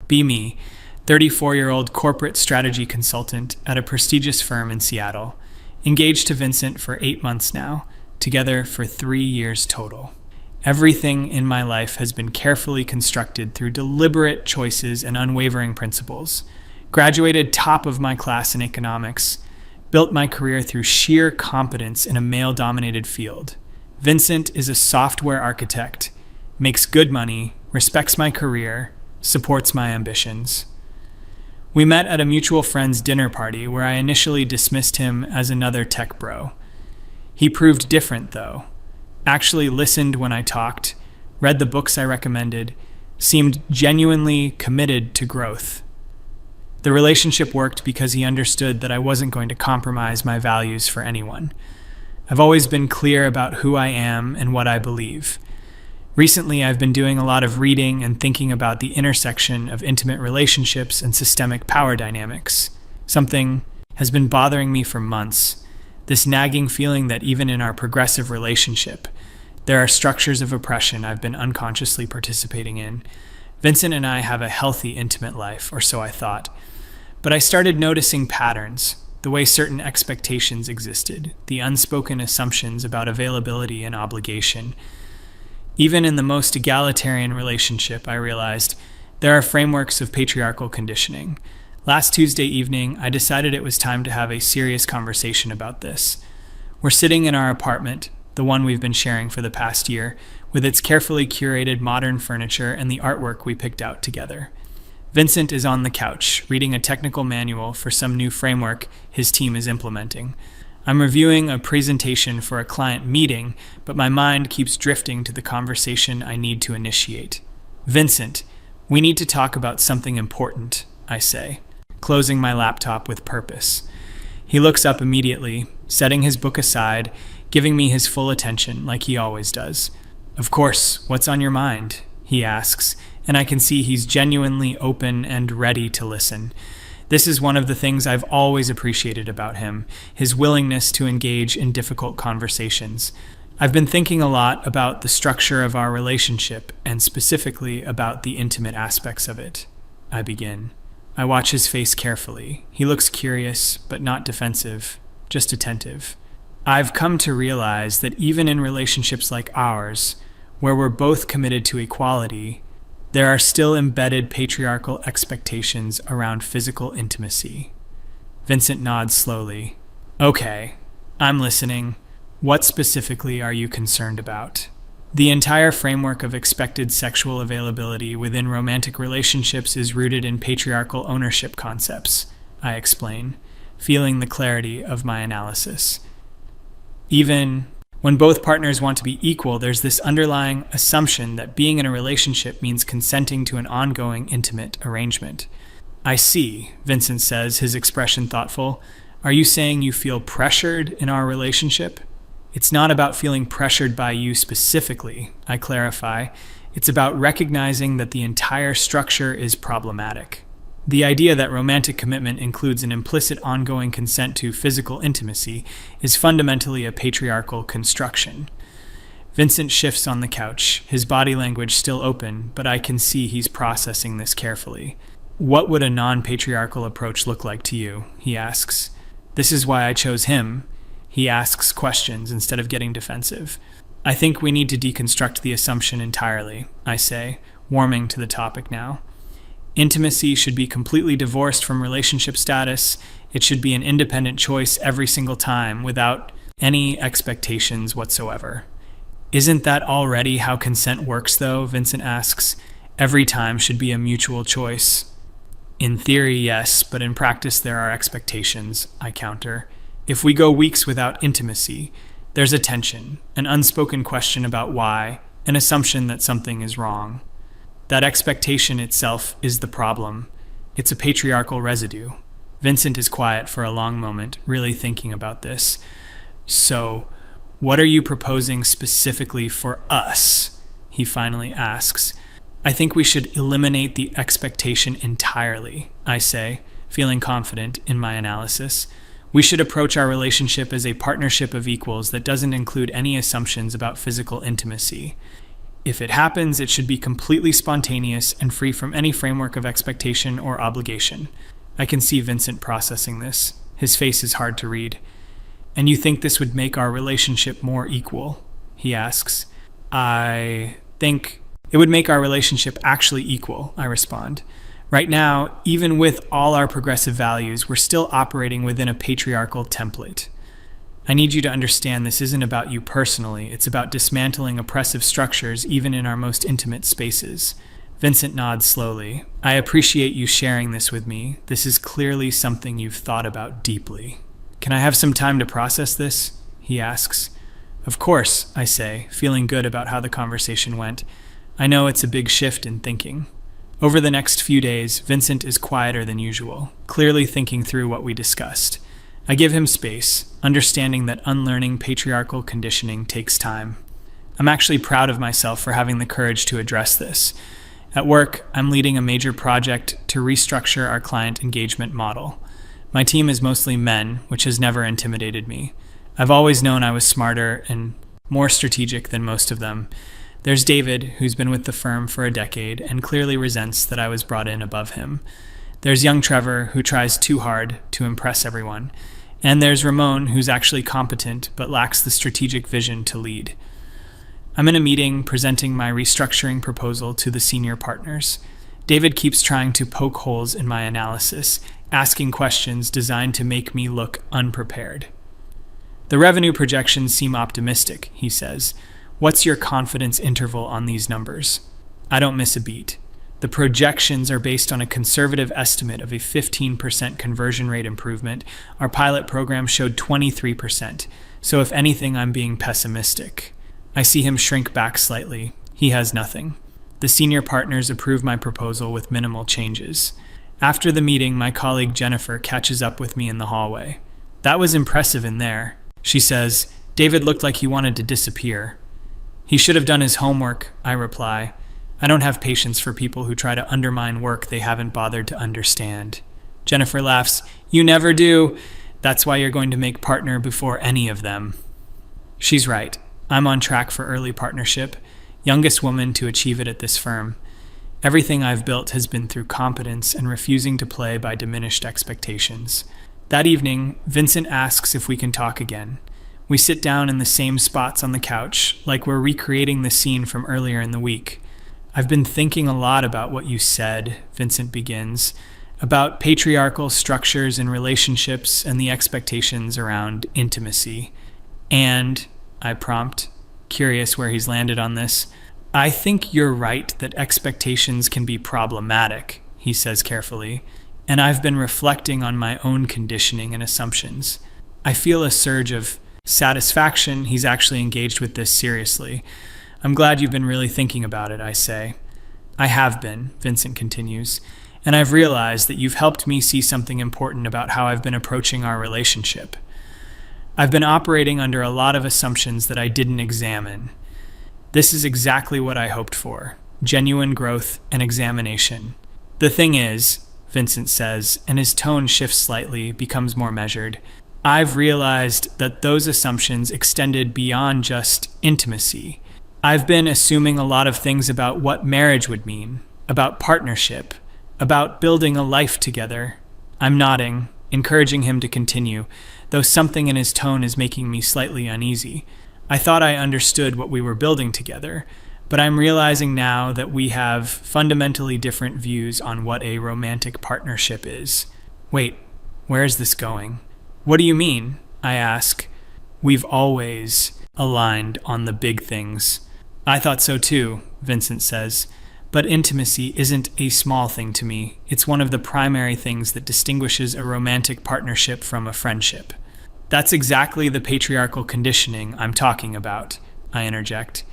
Be me, 34-year-old corporate strategy consultant at a prestigious firm in Seattle, engaged to Vincent for 8 months now, together for 3 years total. Everything in my life has been carefully constructed through deliberate choices and unwavering principles. Graduated top of my class in economics, built my career through sheer competence in a male-dominated field. Vincent is a software architect, makes good money, respects my career, supports my ambitions. We met at a mutual friend's dinner party where I initially dismissed him as another tech bro. He proved different, though. Actually listened when I talked, read the books I recommended, seemed genuinely committed to growth. The relationship worked because he understood that I wasn't going to compromise my values for anyone. I've always been clear about who I am and what I believe. Recently, I've been doing a lot of reading and thinking about the intersection of intimate relationships and systemic power dynamics. Something has been bothering me for months. This nagging feeling that even in our progressive relationship, there are structures of oppression I've been unconsciously participating in. Vincent and I have a healthy, intimate life, or so I thought. But I started noticing patterns, the way certain expectations existed, the unspoken assumptions about availability and obligation. Even in the most egalitarian relationship, I realized there are frameworks of patriarchal conditioning. Last Tuesday evening, I decided it was time to have a serious conversation about this. We're sitting in our apartment, the one we've been sharing for the past year, with its carefully curated modern furniture and the artwork we picked out together. Vincent is on the couch, reading a technical manual for some new framework his team is implementing. I'm reviewing a presentation for a client meeting, but my mind keeps drifting to the conversation I need to initiate. Vincent, we need to talk about something important, I say, closing my laptop with purpose. He looks up immediately, setting his book aside, giving me his full attention like he always does. Of course, what's on your mind? He asks, and I can see he's genuinely open and ready to listen. This is one of the things I've always appreciated about him, his willingness to engage in difficult conversations. I've been thinking a lot about the structure of our relationship, and specifically about the intimate aspects of it. I begin. I watch his face carefully. He looks curious, but not defensive, just attentive. I've come to realize that even in relationships like ours, where we're both committed to equality, there are still embedded patriarchal expectations around physical intimacy. Vincent nods slowly. Okay, I'm listening. What specifically are you concerned about? The entire framework of expected sexual availability within romantic relationships is rooted in patriarchal ownership concepts, I explain, feeling the clarity of my analysis. Even when both partners want to be equal, there's this underlying assumption that being in a relationship means consenting to an ongoing, intimate arrangement. I see, Vincent says, his expression thoughtful. Are you saying you feel pressured in our relationship? It's not about feeling pressured by you specifically, I clarify. It's about recognizing that the entire structure is problematic. The idea that romantic commitment includes an implicit ongoing consent to physical intimacy is fundamentally a patriarchal construction. Vincent shifts on the couch, his body language still open, but I can see he's processing this carefully. What would a non-patriarchal approach look like to you? He asks. This is why I chose him. He asks questions instead of getting defensive. I think we need to deconstruct the assumption entirely, I say, warming to the topic now. Intimacy should be completely divorced from relationship status. It should be an independent choice every single time without any expectations whatsoever. Isn't that already how consent works, though? Vincent asks. Every time should be a mutual choice. In theory, yes, but in practice there are expectations, I counter. If we go weeks without intimacy, there's a tension, an unspoken question about why, an assumption that something is wrong. That expectation itself is the problem. It's a patriarchal residue. Vincent is quiet for a long moment, really thinking about this. So, what are you proposing specifically for us? He finally asks. I think we should eliminate the expectation entirely, I say, feeling confident in my analysis. We should approach our relationship as a partnership of equals that doesn't include any assumptions about physical intimacy. if it happens, it should be completely spontaneous and free from any framework of expectation or obligation. I can see Vincent processing this. His face is hard to read. And you think this would make our relationship more equal? He asks. I think it would make our relationship actually equal, I respond. Right now, even with all our progressive values, we're still operating within a patriarchal template. I need you to understand this isn't about you personally. It's about dismantling oppressive structures even in our most intimate spaces. Vincent nods slowly. I appreciate you sharing this with me. This is clearly something you've thought about deeply. Can I have some time to process this? He asks. Of course, I say, feeling good about how the conversation went. I know it's a big shift in thinking. Over the next few days, Vincent is quieter than usual, clearly thinking through what we discussed. I give him space, understanding that unlearning patriarchal conditioning takes time. I'm actually proud of myself for having the courage to address this. At work, I'm leading a major project to restructure our client engagement model. My team is mostly men, which has never intimidated me. I've always known I was smarter and more strategic than most of them. There's David, who's been with the firm for a decade and clearly resents that I was brought in above him. There's young Trevor, who tries too hard to impress everyone. And there's Ramon, who's actually competent but lacks the strategic vision to lead. I'm in a meeting presenting my restructuring proposal to the senior partners. David keeps trying to poke holes in my analysis, asking questions designed to make me look unprepared. The revenue projections seem optimistic, he says. What's your confidence interval on these numbers? I don't miss a beat. The projections are based on a conservative estimate of a 15% conversion rate improvement. Our pilot program showed 23%, so if anything, I'm being pessimistic. I see him shrink back slightly. He has nothing. The senior partners approve my proposal with minimal changes. After the meeting, my colleague Jennifer catches up with me in the hallway. That was impressive in there. She says, David looked like he wanted to disappear. He should have done his homework, I reply. I don't have patience for people who try to undermine work they haven't bothered to understand. Jennifer laughs. You never do. That's why you're going to make partner before any of them. She's right. I'm on track for early partnership, youngest woman to achieve it at this firm. Everything I've built has been through competence and refusing to play by diminished expectations. That evening, Vincent asks if we can talk again. We sit down in the same spots on the couch, like we're recreating the scene from earlier in the week. I've been thinking a lot about what you said, Vincent begins, about patriarchal structures in relationships and the expectations around intimacy. And, I prompt, curious where he's landed on this, I think you're right that expectations can be problematic, he says carefully, and I've been reflecting on my own conditioning and assumptions. I feel a surge of satisfaction he's actually engaged with this seriously. I'm glad you've been really thinking about it, I say. I have been, Vincent continues, and I've realized that you've helped me see something important about how I've been approaching our relationship. I've been operating under a lot of assumptions that I didn't examine. This is exactly what I hoped for, genuine growth and examination. The thing is, Vincent says, and his tone shifts slightly, becomes more measured, I've realized that those assumptions extended beyond just intimacy. I've been assuming a lot of things about what marriage would mean, about partnership, about building a life together. I'm nodding, encouraging him to continue, though something in his tone is making me slightly uneasy. I thought I understood what we were building together, but I'm realizing now that we have fundamentally different views on what a romantic partnership is. Wait, where is this going? What do you mean? I ask. We've always aligned on the big things. I thought so too, Vincent says. But intimacy isn't a small thing to me. It's one of the primary things that distinguishes a romantic partnership from a friendship. That's exactly the patriarchal conditioning I'm talking about, I interject.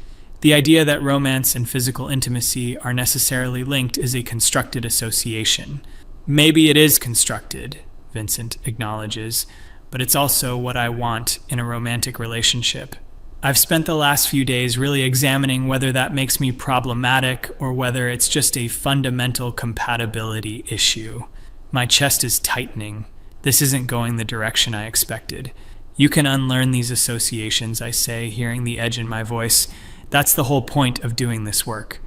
The idea that romance and physical intimacy are necessarily linked is a constructed association. Maybe it is constructed, Vincent acknowledges, but it's also what I want in a romantic relationship. I've spent the last few days really examining whether that makes me problematic or whether it's just a fundamental compatibility issue. My chest is tightening. This isn't going the direction I expected. You can unlearn these associations, I say, hearing the edge in my voice. That's the whole point of doing this work.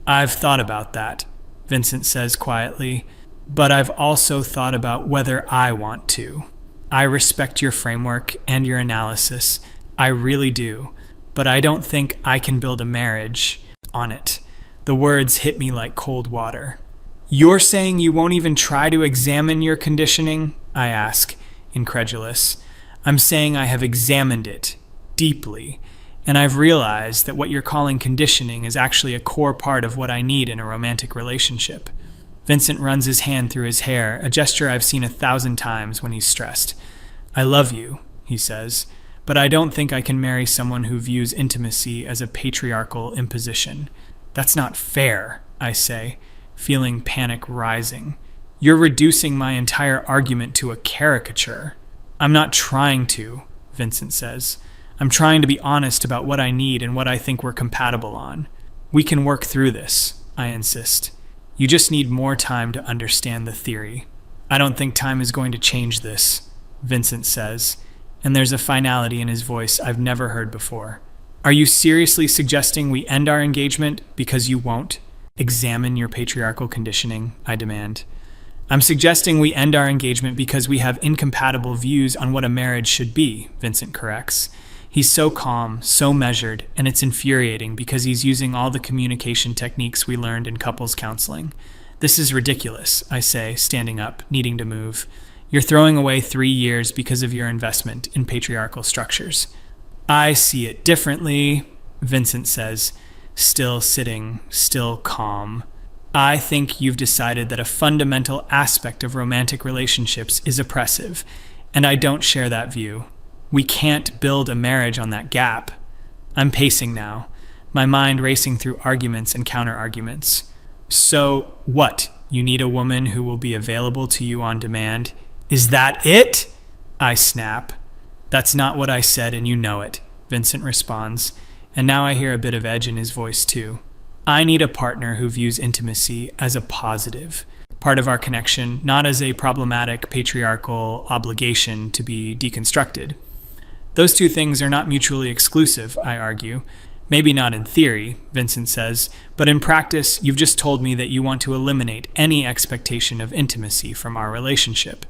I've thought about that, Vincent says quietly, but I've also thought about whether I want to. I respect your framework and your analysis. I really do. But I don't think I can build a marriage on it. The words hit me like cold water. You're saying you won't even try to examine your conditioning? I ask, incredulous. I'm saying I have examined it deeply, and I've realized that what you're calling conditioning is actually a core part of what I need in a romantic relationship. Vincent runs his hand through his hair, a gesture I've seen 1,000 times when he's stressed. I love you, he says, but I don't think I can marry someone who views intimacy as a patriarchal imposition. That's not fair, I say, feeling panic rising. You're reducing my entire argument to a caricature. I'm not trying to, Vincent says. I'm trying to be honest about what I need and what I think we're compatible on. We can work through this, I insist. You just need more time to understand the theory. I don't think time is going to change this, Vincent says, and there's a finality in his voice I've never heard before. Are you seriously suggesting we end our engagement because you won't examine your patriarchal conditioning? I demand. I'm suggesting we end our engagement because we have incompatible views on what a marriage should be, Vincent corrects. He's so calm, so measured, and it's infuriating because he's using all the communication techniques we learned in couples counseling. This is ridiculous, I say, standing up, needing to move. You're throwing away 3 years because of your investment in patriarchal structures. I see it differently, Vincent says, still sitting, still calm. I think you've decided that a fundamental aspect of romantic relationships is oppressive, and I don't share that view. We can't build a marriage on that gap. I'm pacing now, my mind racing through arguments and counter-arguments. So, what? You need a woman who will be available to you on demand? Is that it? I snap. That's not what I said, and you know it, Vincent responds, and now I hear a bit of edge in his voice too. I need a partner who views intimacy as a positive, part of our connection, not as a problematic patriarchal obligation to be deconstructed. Those two things are not mutually exclusive, I argue. Maybe not in theory, Vincent says, but in practice, you've just told me that you want to eliminate any expectation of intimacy from our relationship.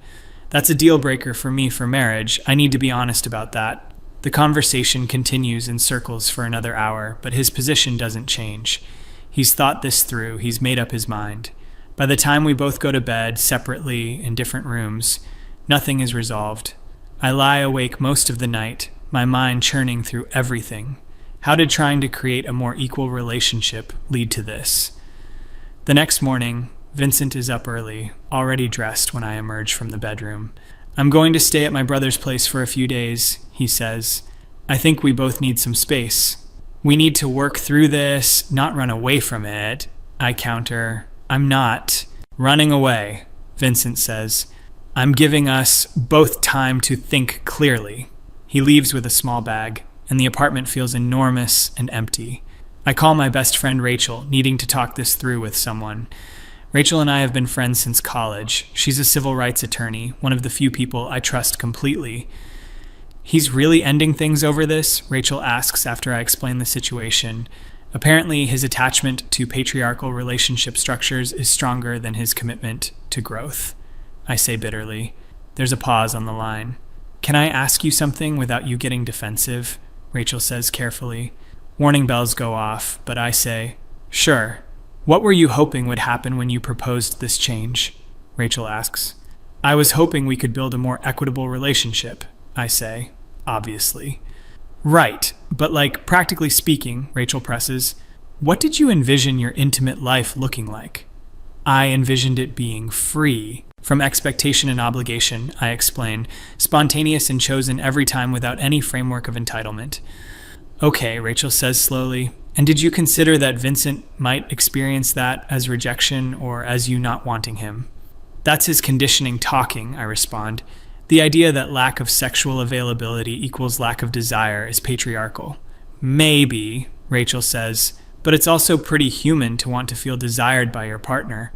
That's a deal breaker for me for marriage. I need to be honest about that. The conversation continues in circles for another hour, but his position doesn't change. He's thought this through. He's made up his mind. By the time we both go to bed, separately, in different rooms, nothing is resolved. I lie awake most of the night, my mind churning through everything. How did trying to create a more equal relationship lead to this? The next morning, Vincent is up early, already dressed when I emerge from the bedroom. I'm going to stay at my brother's place for a few days, he says. I think we both need some space. We need to work through this, not run away from it, I counter. I'm not running away, Vincent says. I'm giving us both time to think clearly. He leaves with a small bag, and the apartment feels enormous and empty. I call my best friend Rachel, needing to talk this through with someone. Rachel and I have been friends since college. She's a civil rights attorney, one of the few people I trust completely. He's really ending things over this? Rachel asks after I explain the situation. Apparently, his attachment to patriarchal relationship structures is stronger than his commitment to growth. I say bitterly. There's a pause on the line. Can I ask you something without you getting defensive? Rachel says carefully. Warning bells go off, but I say, sure. What were you hoping would happen when you proposed this change? Rachel asks. I was hoping we could build a more equitable relationship, I say, obviously. Right, but practically speaking, Rachel presses, what did you envision your intimate life looking like? I envisioned it being free from expectation and obligation, I explain, spontaneous and chosen every time without any framework of entitlement. Okay, Rachel says slowly, and did you consider that Vincent might experience that as rejection or as you not wanting him? That's his conditioning talking, I respond. The idea that lack of sexual availability equals lack of desire is patriarchal. Maybe, Rachel says, but it's also pretty human to want to feel desired by your partner.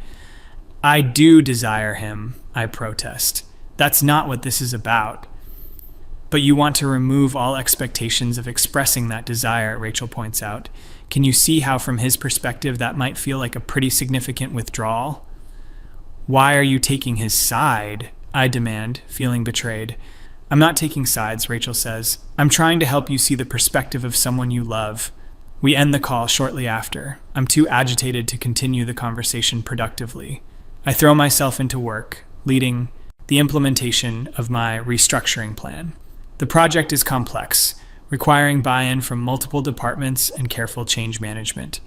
I do desire him, I protest. That's not what this is about. But you want to remove all expectations of expressing that desire, Rachel points out. Can you see how, from his perspective, that might feel like a pretty significant withdrawal? Why are you taking his side? I demand, feeling betrayed. I'm not taking sides, Rachel says. I'm trying to help you see the perspective of someone you love. We end the call shortly after. I'm too agitated to continue the conversation productively. I throw myself into work, leading the implementation of my restructuring plan. The project is complex, requiring buy-in from multiple departments and careful change management.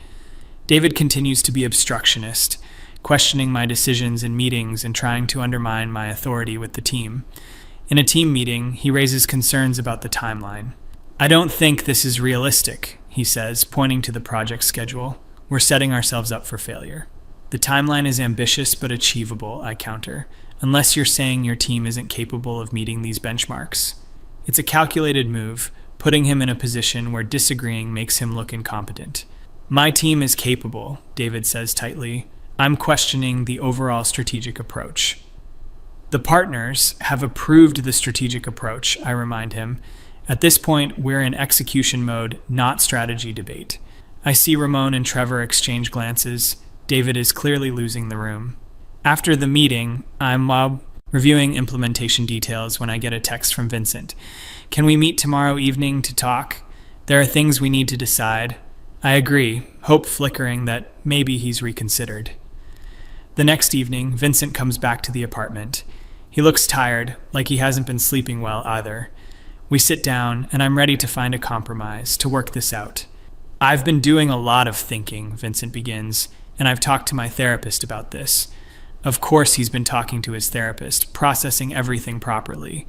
David continues to be obstructionist, questioning my decisions in meetings and trying to undermine my authority with the team. In a team meeting, he raises concerns about the timeline. I don't think this is realistic, he says, pointing to the project schedule. We're setting ourselves up for failure. The timeline is ambitious but achievable, I counter, unless you're saying your team isn't capable of meeting these benchmarks. It's a calculated move, putting him in a position where disagreeing makes him look incompetent. My team is capable, David says tightly. I'm questioning the overall strategic approach. The partners have approved the strategic approach, I remind him. At this point, we're in execution mode, not strategy debate. I see Ramon and Trevor exchange glances. David is clearly losing the room. After the meeting, I'm reviewing implementation details when I get a text from Vincent. Can we meet tomorrow evening to talk? There are things we need to decide. I agree, hope flickering that maybe he's reconsidered. The next evening, Vincent comes back to the apartment. He looks tired, like he hasn't been sleeping well either. We sit down, and I'm ready to find a compromise, to work this out. I've been doing a lot of thinking, Vincent begins, and I've talked to my therapist about this. Of course he's been talking to his therapist, processing everything properly.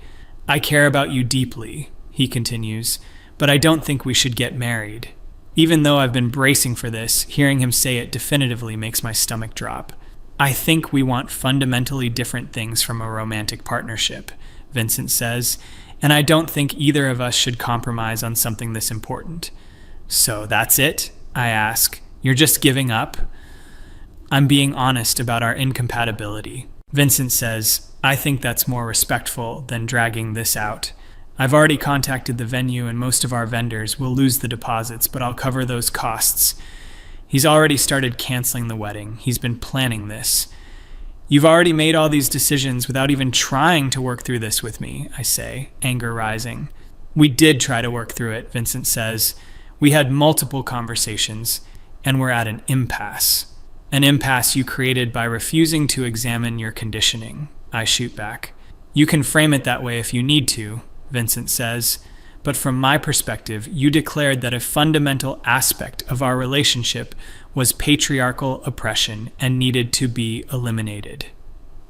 I care about you deeply, he continues, but I don't think we should get married. Even though I've been bracing for this, hearing him say it definitively makes my stomach drop. I think we want fundamentally different things from a romantic partnership, Vincent says, and I don't think either of us should compromise on something this important. So that's it? I ask. You're just giving up? I'm being honest about our incompatibility. Vincent says, I think that's more respectful than dragging this out. I've already contacted the venue and most of our vendors. We'll lose the deposits, but I'll cover those costs. He's already started canceling the wedding. He's been planning this. You've already made all these decisions without even trying to work through this with me, I say, anger rising. We did try to work through it, Vincent says. We had multiple conversations, and we're at an impasse. An impasse you created by refusing to examine your conditioning, I shoot back. You can frame it that way if you need to, Vincent says, but from my perspective, you declared that a fundamental aspect of our relationship was patriarchal oppression and needed to be eliminated.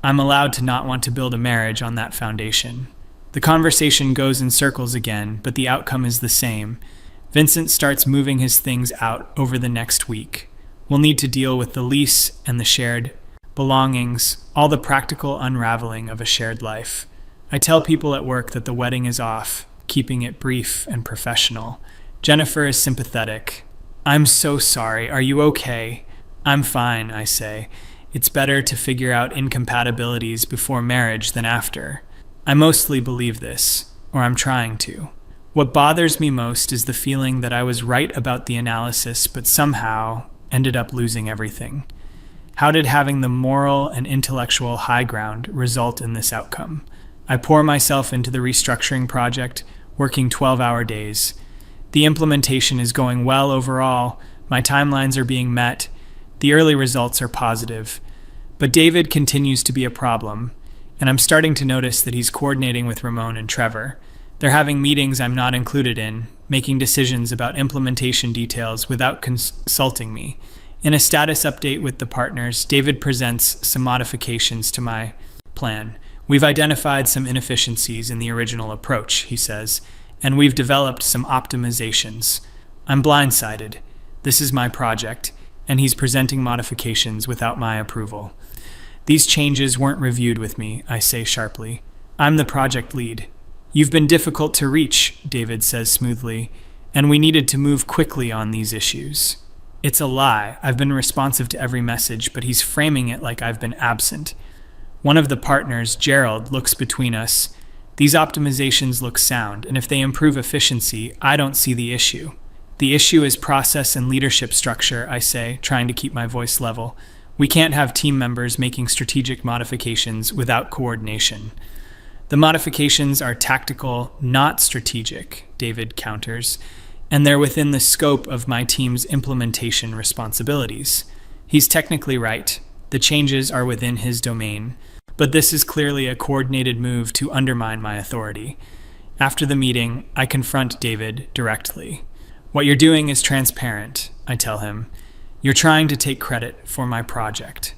I'm allowed to not want to build a marriage on that foundation. The conversation goes in circles again, but the outcome is the same. Vincent starts moving his things out over the next week. We'll need to deal with the lease and the shared belongings, all the practical unraveling of a shared life. I tell people at work that the wedding is off, keeping it brief and professional. Jennifer is sympathetic. I'm so sorry. Are you okay? I'm fine, I say. It's better to figure out incompatibilities before marriage than after. I mostly believe this, or I'm trying to. What bothers me most is the feeling that I was right about the analysis, but somehow ended up losing everything. How did having the moral and intellectual high ground result in this outcome? I pour myself into the restructuring project, working 12-hour days. The implementation is going well overall. My timelines are being met. The early results are positive. But David continues to be a problem, and I'm starting to notice that he's coordinating with Ramon and Trevor. They're having meetings I'm not included in, making decisions about implementation details without consulting me. In a status update with the partners, David presents some modifications to my plan. We've identified some inefficiencies in the original approach, he says, and we've developed some optimizations. I'm blindsided. This is my project, and he's presenting modifications without my approval. These changes weren't reviewed with me, I say sharply. I'm the project lead. You've been difficult to reach, David says smoothly, and we needed to move quickly on these issues. It's a lie. I've been responsive to every message, but he's framing it like I've been absent. One of the partners, Gerald, looks between us. These optimizations look sound, and if they improve efficiency, I don't see the issue. The issue is process and leadership structure, I say, trying to keep my voice level. We can't have team members making strategic modifications without coordination. The modifications are tactical, not strategic, David counters, and they're within the scope of my team's implementation responsibilities. He's technically right. The changes are within his domain. But this is clearly a coordinated move to undermine my authority. After the meeting, I confront David directly. What you're doing is transparent, I tell him. You're trying to take credit for my project.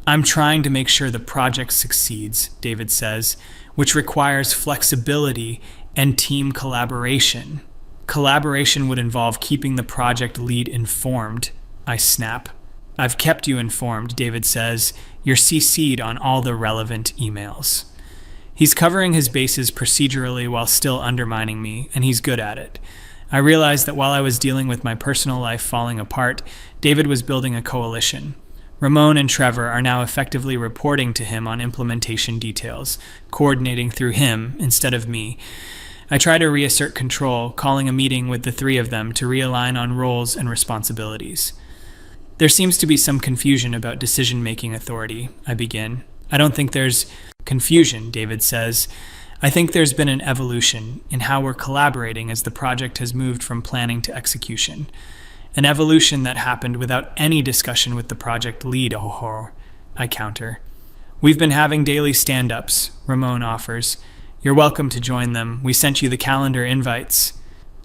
I'm trying to make sure the project succeeds, David says, which requires flexibility and team collaboration. Collaboration would involve keeping the project lead informed, I snap. I've kept you informed, David says. You're CC'd on all the relevant emails. He's covering his bases procedurally while still undermining me, and he's good at it. I realized that while I was dealing with my personal life falling apart, David was building a coalition. Ramon and Trevor are now effectively reporting to him on implementation details, coordinating through him instead of me. I try to reassert control, calling a meeting with the three of them to realign on roles and responsibilities. There seems to be some confusion about decision-making authority, I begin. I don't think there's confusion, David says. I think there's been an evolution in how we're collaborating as the project has moved from planning to execution. An evolution that happened without any discussion with the project lead, I counter. We've been having daily stand-ups, Ramon offers. You're welcome to join them. We sent you the calendar invites.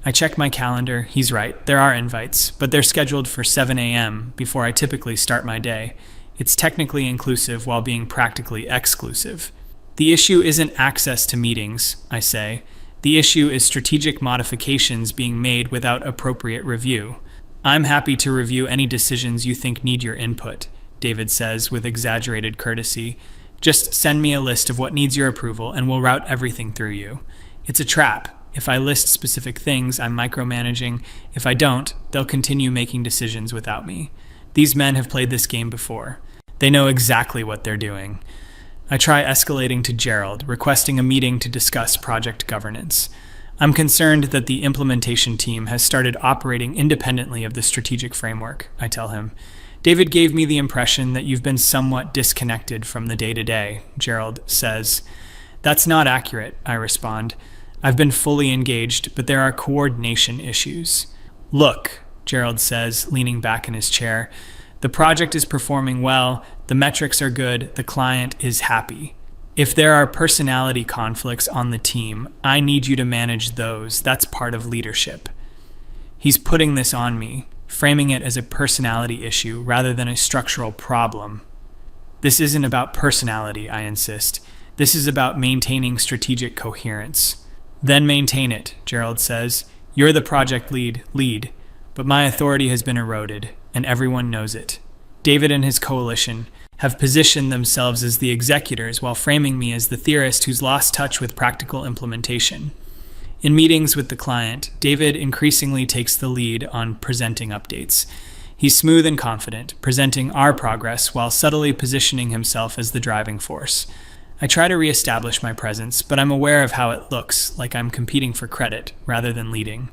I check my calendar. He's right. There are invites, but they're scheduled for 7 a.m. before I typically start my day. It's technically inclusive while being practically exclusive. The issue isn't access to meetings, I say. The issue is strategic modifications being made without appropriate review. I'm happy to review any decisions you think need your input, David says with exaggerated courtesy. Just send me a list of what needs your approval and we'll route everything through you. It's a trap. If I list specific things, I'm micromanaging. If I don't, they'll continue making decisions without me. These men have played this game before. They know exactly what they're doing. I try escalating to Gerald, requesting a meeting to discuss project governance. I'm concerned that the implementation team has started operating independently of the strategic framework, I tell him. David gave me the impression that you've been somewhat disconnected from the day-to-day, Gerald says. That's not accurate, I respond. I've been fully engaged, but there are coordination issues. Look, Gerald says, leaning back in his chair, the project is performing well, the metrics are good, the client is happy. If there are personality conflicts on the team, I need you to manage those. That's part of leadership. He's putting this on me, framing it as a personality issue rather than a structural problem. This isn't about personality, I insist. This is about maintaining strategic coherence. Then maintain it, Gerald says. You're the project lead, but my authority has been eroded, and everyone knows it. David and his coalition have positioned themselves as the executors while framing me as the theorist who's lost touch with practical implementation. In meetings with the client, David increasingly takes the lead on presenting updates. He's smooth and confident, presenting our progress while subtly positioning himself as the driving force. I try to reestablish my presence, but I'm aware of how it looks, like I'm competing for credit rather than leading.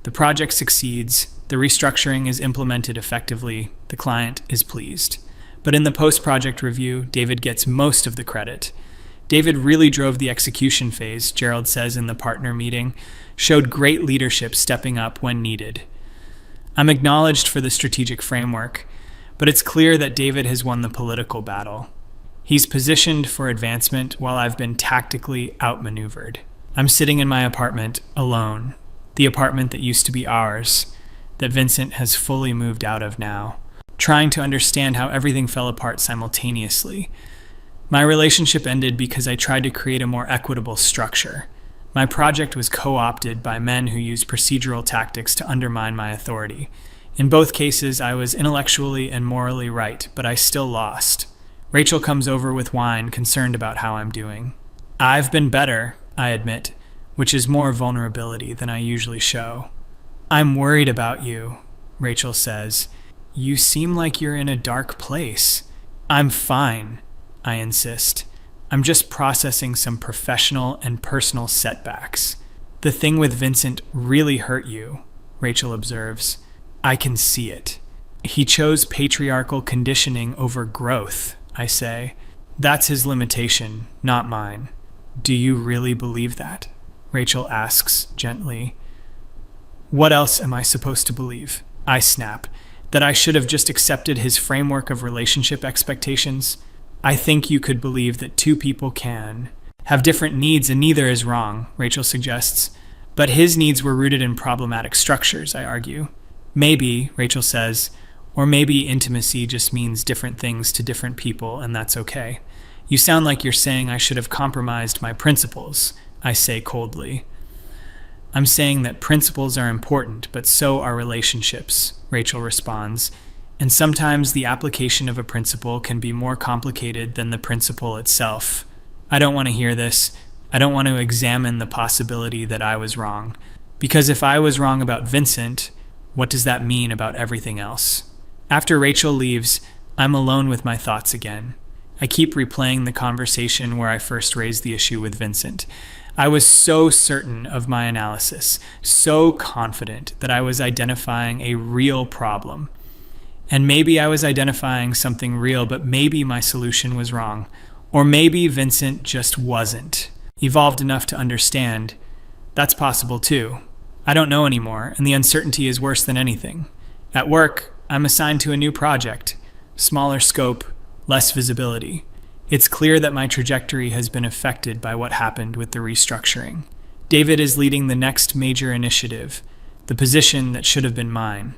The project succeeds, the restructuring is implemented effectively, the client is pleased. But in the post-project review, David gets most of the credit. David really drove the execution phase, Gerald says in the partner meeting, showed great leadership stepping up when needed. I'm acknowledged for the strategic framework, but it's clear that David has won the political battle. He's positioned for advancement while I've been tactically outmaneuvered. I'm sitting in my apartment alone, the apartment that used to be ours, that Vincent has fully moved out of now, trying to understand how everything fell apart simultaneously. My relationship ended because I tried to create a more equitable structure. My project was co-opted by men who used procedural tactics to undermine my authority. In both cases, I was intellectually and morally right, but I still lost. Rachel comes over with wine, concerned about how I'm doing. I've been better, I admit, which is more vulnerability than I usually show. I'm worried about you, Rachel says. You seem like you're in a dark place. I'm fine, I insist. I'm just processing some professional and personal setbacks. The thing with Vincent really hurt you, Rachel observes. I can see it. He chose patriarchal conditioning over growth, I say. That's his limitation, not mine. Do you really believe that? Rachel asks gently. What else am I supposed to believe? I snap. That I should have just accepted his framework of relationship expectations? I think you could believe that two people can have different needs and neither is wrong, Rachel suggests. But his needs were rooted in problematic structures, I argue. Maybe, Rachel says, or maybe intimacy just means different things to different people and that's okay. You sound like you're saying I should have compromised my principles, I say coldly. I'm saying that principles are important, but so are relationships, Rachel responds. And sometimes the application of a principle can be more complicated than the principle itself. I don't want to hear this. I don't want to examine the possibility that I was wrong. Because if I was wrong about Vincent, what does that mean about everything else? After Rachel leaves, I'm alone with my thoughts again. I keep replaying the conversation where I first raised the issue with Vincent. I was so certain of my analysis, so confident that I was identifying a real problem. And maybe I was identifying something real, but maybe my solution was wrong. Or maybe Vincent just wasn't evolved enough to understand. That's possible too. I don't know anymore, and the uncertainty is worse than anything. At work, I'm assigned to a new project. Smaller scope, less visibility. It's clear that my trajectory has been affected by what happened with the restructuring. David is leading the next major initiative, the position that should have been mine.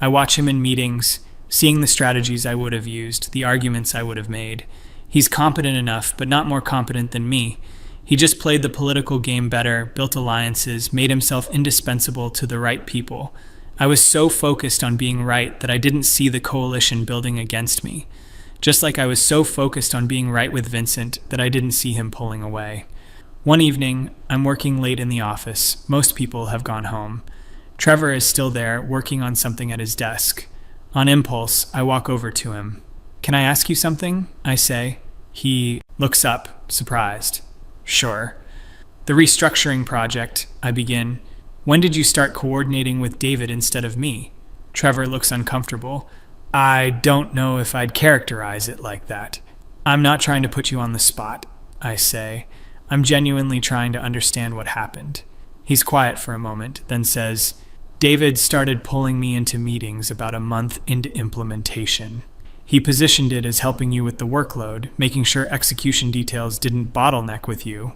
I watch him in meetings, seeing the strategies I would have used, the arguments I would have made. He's competent enough, but not more competent than me. He just played the political game better, built alliances, made himself indispensable to the right people. I was so focused on being right that I didn't see the coalition building against me. Just like I was so focused on being right with Vincent that I didn't see him pulling away. One evening, I'm working late in the office. Most people have gone home. Trevor is still there, working on something at his desk. On impulse, I walk over to him. Can I ask you something? I say. He looks up, surprised. Sure. The restructuring project, I begin. When did you start coordinating with David instead of me? Trevor looks uncomfortable. I don't know if I'd characterize it like that. I'm not trying to put you on the spot, I say. I'm genuinely trying to understand what happened. He's quiet for a moment, then says, David started pulling me into meetings about a month into implementation. He positioned it as helping you with the workload, making sure execution details didn't bottleneck with you.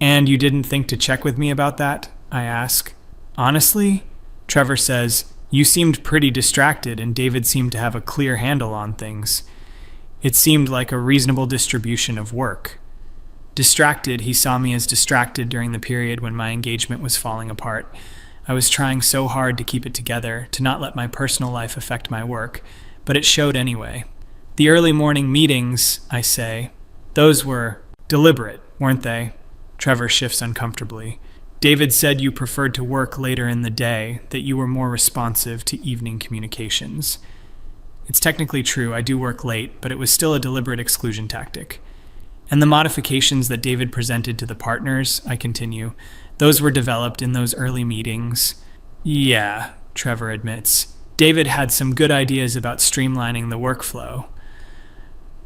And you didn't think to check with me about that? I ask. Honestly? Trevor says, you seemed pretty distracted and David seemed to have a clear handle on things. It seemed like a reasonable distribution of work. Distracted, he saw me as distracted during the period when my engagement was falling apart. I was trying so hard to keep it together, to not let my personal life affect my work, but it showed anyway. The early morning meetings, I say, those were deliberate, weren't they? Trevor shifts uncomfortably. David said you preferred to work later in the day, that you were more responsive to evening communications. It's technically true, I do work late, but it was still a deliberate exclusion tactic. And the modifications that David presented to the partners, I continue, those were developed in those early meetings. Yeah, Trevor admits. David had some good ideas about streamlining the workflow.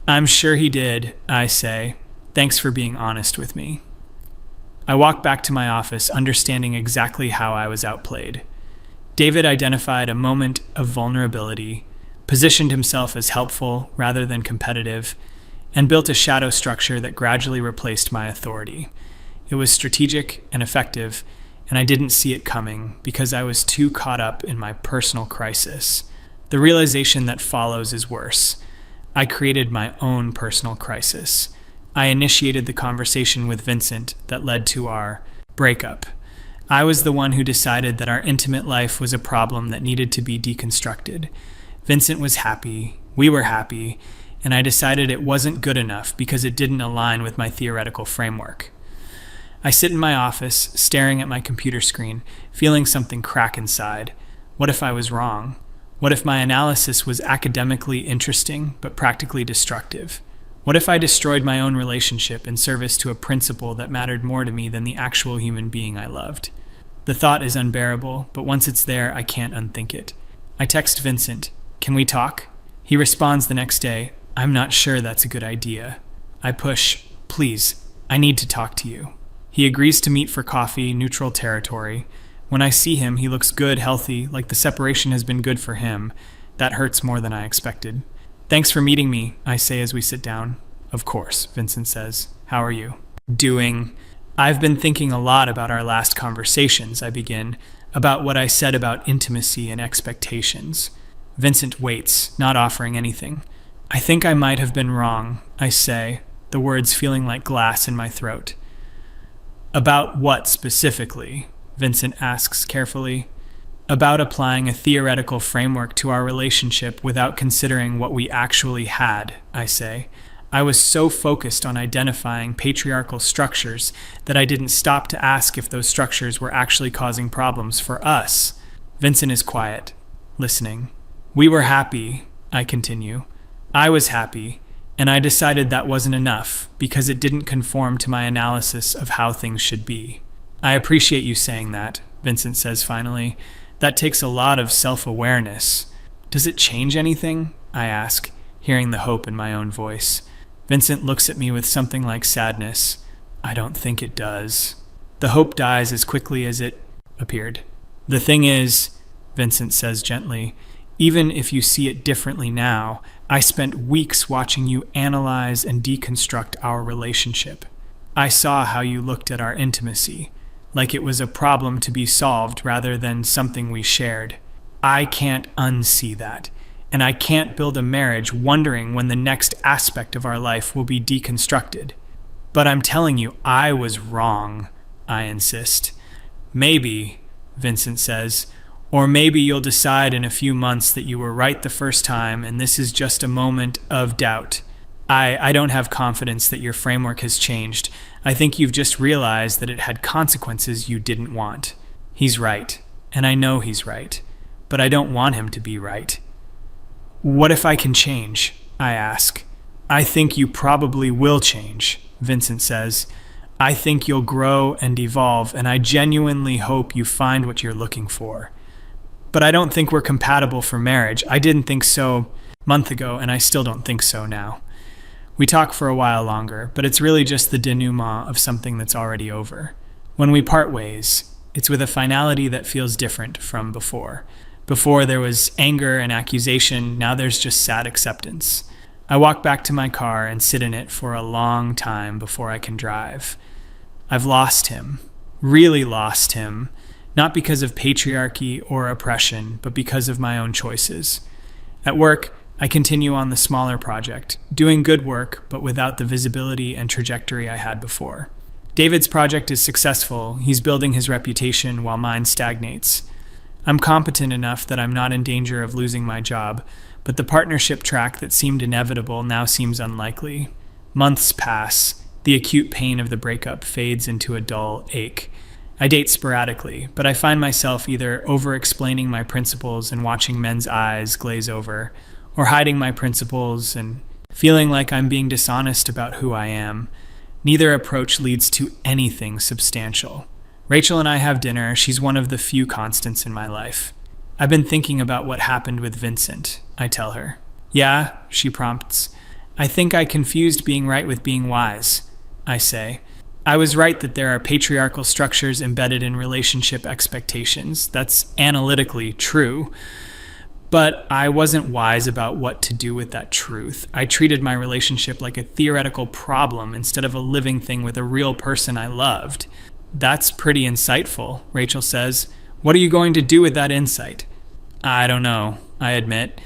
I'm sure he did, I say. Thanks for being honest with me. I walk back to my office, understanding exactly how I was outplayed. David identified a moment of vulnerability, positioned himself as helpful rather than competitive, and built a shadow structure that gradually replaced my authority. It was strategic and effective, and I didn't see it coming because I was too caught up in my personal crisis. The realization that follows is worse. I created my own personal crisis. I initiated the conversation with Vincent that led to our breakup. I was the one who decided that our intimate life was a problem that needed to be deconstructed. Vincent was happy, we were happy, and I decided it wasn't good enough because it didn't align with my theoretical framework. I sit in my office, staring at my computer screen, feeling something crack inside. What if I was wrong? What if my analysis was academically interesting but practically destructive? What if I destroyed my own relationship in service to a principle that mattered more to me than the actual human being I loved? The thought is unbearable, but once it's there, I can't unthink it. I text Vincent, "Can we talk?" He responds the next day, "I'm not sure that's a good idea." I push, "Please, I need to talk to you." He agrees to meet for coffee, neutral territory. When I see him, he looks good, healthy, like the separation has been good for him. That hurts more than I expected. "Thanks for meeting me," I say as we sit down. "Of course," Vincent says. "How are you?" "Doing. I've been thinking a lot about our last conversations," I begin, "about what I said about intimacy and expectations." Vincent waits, not offering anything. "I think I might have been wrong," I say, the words feeling like glass in my throat. "About what specifically?" Vincent asks carefully. "About applying a theoretical framework to our relationship without considering what we actually had," I say. I was so focused on identifying patriarchal structures that I didn't stop to ask if those structures were actually causing problems for us. Vincent is quiet, listening. "We were happy," I continue. "I was happy, and I decided that wasn't enough because it didn't conform to my analysis of how things should be." "I appreciate you saying that," Vincent says finally. "That takes a lot of self-awareness." "Does it change anything?" I ask, hearing the hope in my own voice. Vincent looks at me with something like sadness. "I don't think it does." The hope dies as quickly as it appeared. "The thing is," Vincent says gently, "even if you see it differently now, I spent weeks watching you analyze and deconstruct our relationship. I saw how you looked at our intimacy, like it was a problem to be solved rather than something we shared. I can't unsee that, and I can't build a marriage wondering when the next aspect of our life will be deconstructed. But I'm telling you, I was wrong," I insist. "Maybe," Vincent says, "or maybe you'll decide in a few months that you were right the first time and this is just a moment of doubt. I don't have confidence that your framework has changed. I think you've just realized that it had consequences you didn't want." He's right, and I know he's right, but I don't want him to be right. "What if I can change?" I ask. "I think you probably will change," Vincent says. "I think you'll grow and evolve, and I genuinely hope you find what you're looking for. But I don't think we're compatible for marriage. I didn't think so a month ago, and I still don't think so now." We talk for a while longer, but it's really just the denouement of something that's already over. When we part ways, it's with a finality that feels different from before. Before there was anger and accusation, now there's just sad acceptance. I walk back to my car and sit in it for a long time before I can drive. I've lost him, really lost him, not because of patriarchy or oppression, but because of my own choices. At work, I continue on the smaller project, doing good work, but without the visibility and trajectory I had before. David's project is successful. He's building his reputation while mine stagnates. I'm competent enough that I'm not in danger of losing my job, but the partnership track that seemed inevitable now seems unlikely. Months pass. The acute pain of the breakup fades into a dull ache. I date sporadically, but I find myself either over-explaining my principles and watching men's eyes glaze over, or hiding my principles and feeling like I'm being dishonest about who I am. Neither approach leads to anything substantial. Rachel and I have dinner. She's one of the few constants in my life. "I've been thinking about what happened with Vincent," I tell her. "Yeah," she prompts. "I think I confused being right with being wise," I say. "I was right that there are patriarchal structures embedded in relationship expectations. That's analytically true. But I wasn't wise about what to do with that truth. I treated my relationship like a theoretical problem instead of a living thing with a real person I loved." "That's pretty insightful," Rachel says. "What are you going to do with that insight?" "I don't know," I admit.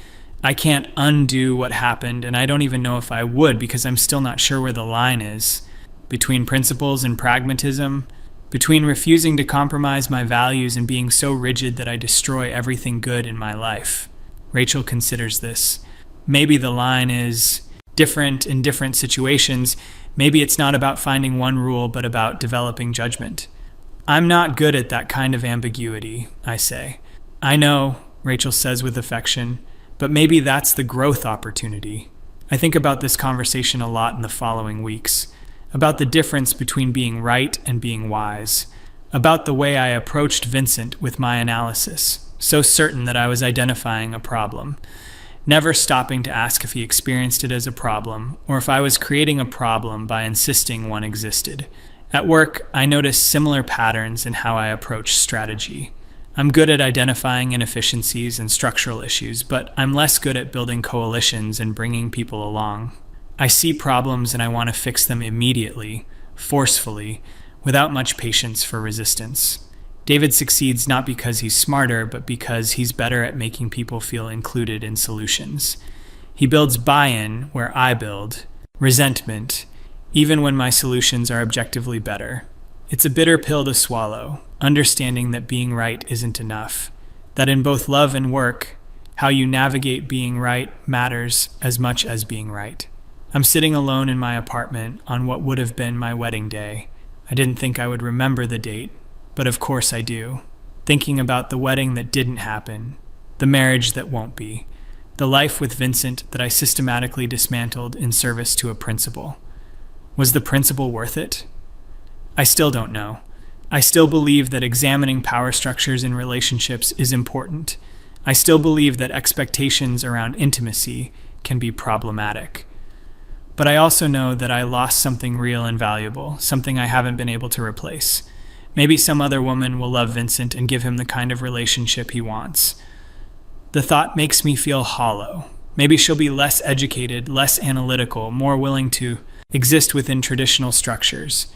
"I can't undo what happened, and I don't even know if I would because I'm still not sure where the line is. Between principles and pragmatism, between refusing to compromise my values and being so rigid that I destroy everything good in my life." Rachel considers this. "Maybe the line is different in different situations. Maybe it's not about finding one rule, but about developing judgment." "I'm not good at that kind of ambiguity," I say. "I know," Rachel says with affection, "but maybe that's the growth opportunity." I think about this conversation a lot in the following weeks, about the difference between being right and being wise, about the way I approached Vincent with my analysis, so certain that I was identifying a problem, never stopping to ask if he experienced it as a problem, or if I was creating a problem by insisting one existed. At work, I noticed similar patterns in how I approach strategy. I'm good at identifying inefficiencies and structural issues, but I'm less good at building coalitions and bringing people along. I see problems and I want to fix them immediately, forcefully, without much patience for resistance. David succeeds not because he's smarter, but because he's better at making people feel included in solutions. He builds buy-in where I build resentment, even when my solutions are objectively better. It's a bitter pill to swallow, understanding that being right isn't enough, that in both love and work, how you navigate being right matters as much as being right. I'm sitting alone in my apartment on what would have been my wedding day. I didn't think I would remember the date, but of course I do. Thinking about the wedding that didn't happen, the marriage that won't be, the life with Vincent that I systematically dismantled in service to a principle. Was the principle worth it? I still don't know. I still believe that examining power structures in relationships is important. I still believe that expectations around intimacy can be problematic. But I also know that I lost something real and valuable, something I haven't been able to replace. Maybe some other woman will love Vincent and give him the kind of relationship he wants. The thought makes me feel hollow. Maybe she'll be less educated, less analytical, more willing to exist within traditional structures.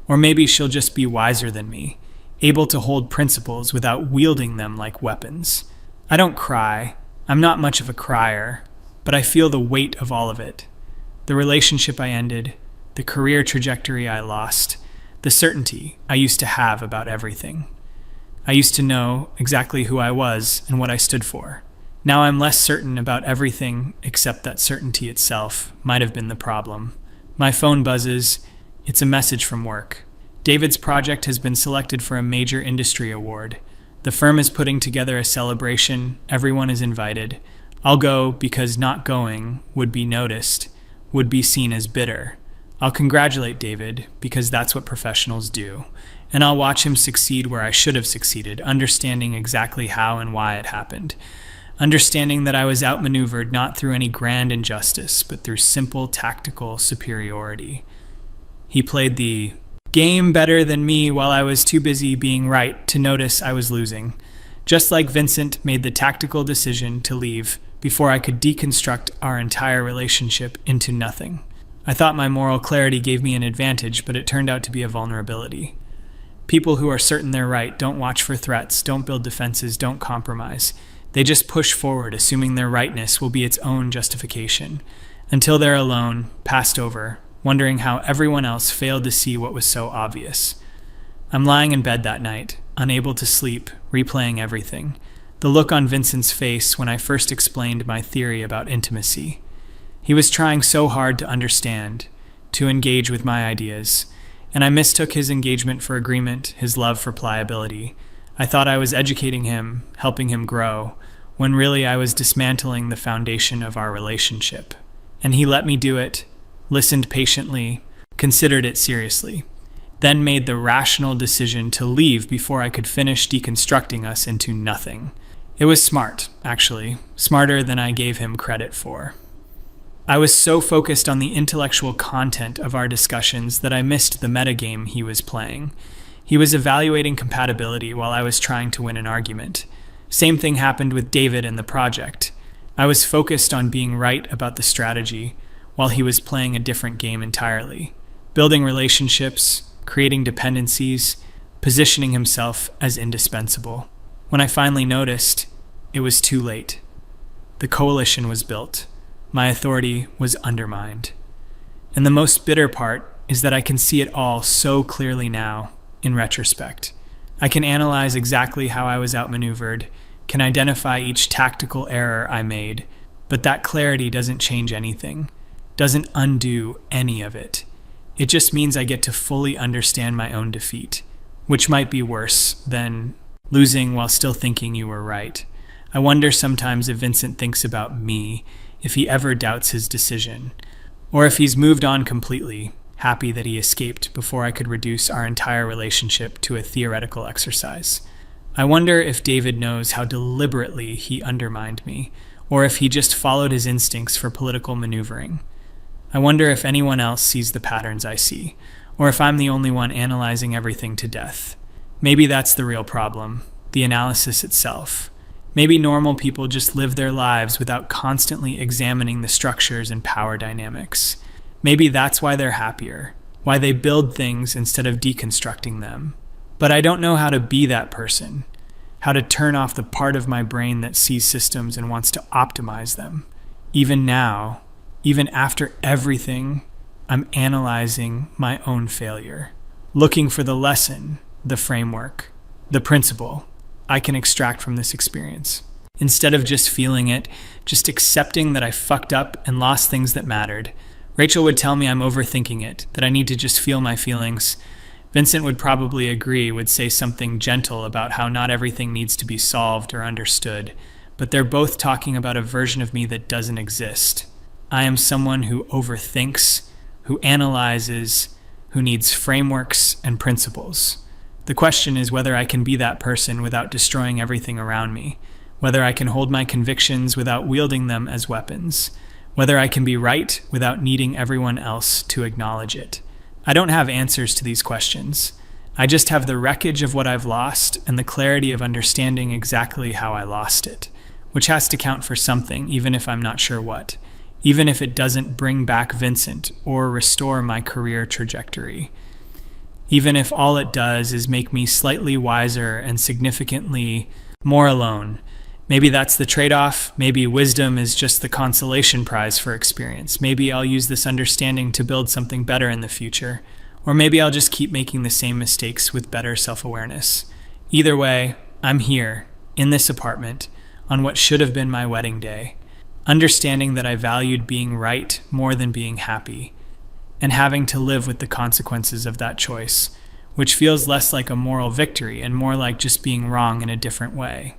Or maybe she'll just be wiser than me, able to hold principles without wielding them like weapons. I don't cry. I'm not much of a crier, but I feel the weight of all of it. The relationship I ended, the career trajectory I lost, the certainty I used to have about everything. I used to know exactly who I was and what I stood for. Now I'm less certain about everything except that certainty itself might have been the problem. My phone buzzes. It's a message from work. David's project has been selected for a major industry award. The firm is putting together a celebration. Everyone is invited. I'll go because not going would be noticed, would be seen as bitter. I'll congratulate David because that's what professionals do. And I'll watch him succeed where I should have succeeded, understanding exactly how and why it happened. Understanding that I was outmaneuvered not through any grand injustice, but through simple tactical superiority. He played the game better than me while I was too busy being right to notice I was losing. Just like Vincent made the tactical decision to leave before I could deconstruct our entire relationship into nothing. I thought my moral clarity gave me an advantage, but it turned out to be a vulnerability. People who are certain they're right don't watch for threats, don't build defenses, don't compromise. They just push forward, assuming their rightness will be its own justification, until they're alone, passed over, wondering how everyone else failed to see what was so obvious. I'm lying in bed that night, unable to sleep, replaying everything. The look on Vincent's face when I first explained my theory about intimacy. He was trying so hard to understand, to engage with my ideas, and I mistook his engagement for agreement, his love for pliability. I thought I was educating him, helping him grow, when really I was dismantling the foundation of our relationship. And he let me do it, listened patiently, considered it seriously, then made the rational decision to leave before I could finish deconstructing us into nothing. It was smart, actually, smarter than I gave him credit for. I was so focused on the intellectual content of our discussions that I missed the metagame he was playing. He was evaluating compatibility while I was trying to win an argument. Same thing happened with David and the project. I was focused on being right about the strategy, while he was playing a different game entirely, building relationships, creating dependencies, positioning himself as indispensable. When I finally noticed, it was too late. The coalition was built. My authority was undermined. And the most bitter part is that I can see it all so clearly now, in retrospect. I can analyze exactly how I was outmaneuvered, can identify each tactical error I made, but that clarity doesn't change anything. Doesn't undo any of it. It just means I get to fully understand my own defeat, which might be worse than losing while still thinking you were right. I wonder sometimes if Vincent thinks about me, if he ever doubts his decision, or if he's moved on completely, happy that he escaped before I could reduce our entire relationship to a theoretical exercise. I wonder if David knows how deliberately he undermined me, or if he just followed his instincts for political maneuvering. I wonder if anyone else sees the patterns I see, or if I'm the only one analyzing everything to death. Maybe that's the real problem, the analysis itself. Maybe normal people just live their lives without constantly examining the structures and power dynamics. Maybe that's why they're happier, why they build things instead of deconstructing them. But I don't know how to be that person, how to turn off the part of my brain that sees systems and wants to optimize them. Even now, even after everything, I'm analyzing my own failure, looking for the lesson, the framework, the principle I can extract from this experience. Instead of just feeling it, just accepting that I fucked up and lost things that mattered. Rachel would tell me I'm overthinking it, that I need to just feel my feelings. Vincent would probably agree, would say something gentle about how not everything needs to be solved or understood, but they're both talking about a version of me that doesn't exist. I am someone who overthinks, who analyzes, who needs frameworks and principles. The question is whether I can be that person without destroying everything around me, whether I can hold my convictions without wielding them as weapons, whether I can be right without needing everyone else to acknowledge it. I don't have answers to these questions. I just have the wreckage of what I've lost and the clarity of understanding exactly how I lost it, which has to count for something, even if I'm not sure what, even if it doesn't bring back Vincent or restore my career trajectory. Even if all it does is make me slightly wiser and significantly more alone. Maybe that's the trade-off. Maybe wisdom is just the consolation prize for experience. Maybe I'll use this understanding to build something better in the future. Or maybe I'll just keep making the same mistakes with better self-awareness. Either way, I'm here, in this apartment, on what should have been my wedding day, understanding that I valued being right more than being happy, and having to live with the consequences of that choice, which feels less like a moral victory and more like just being wrong in a different way.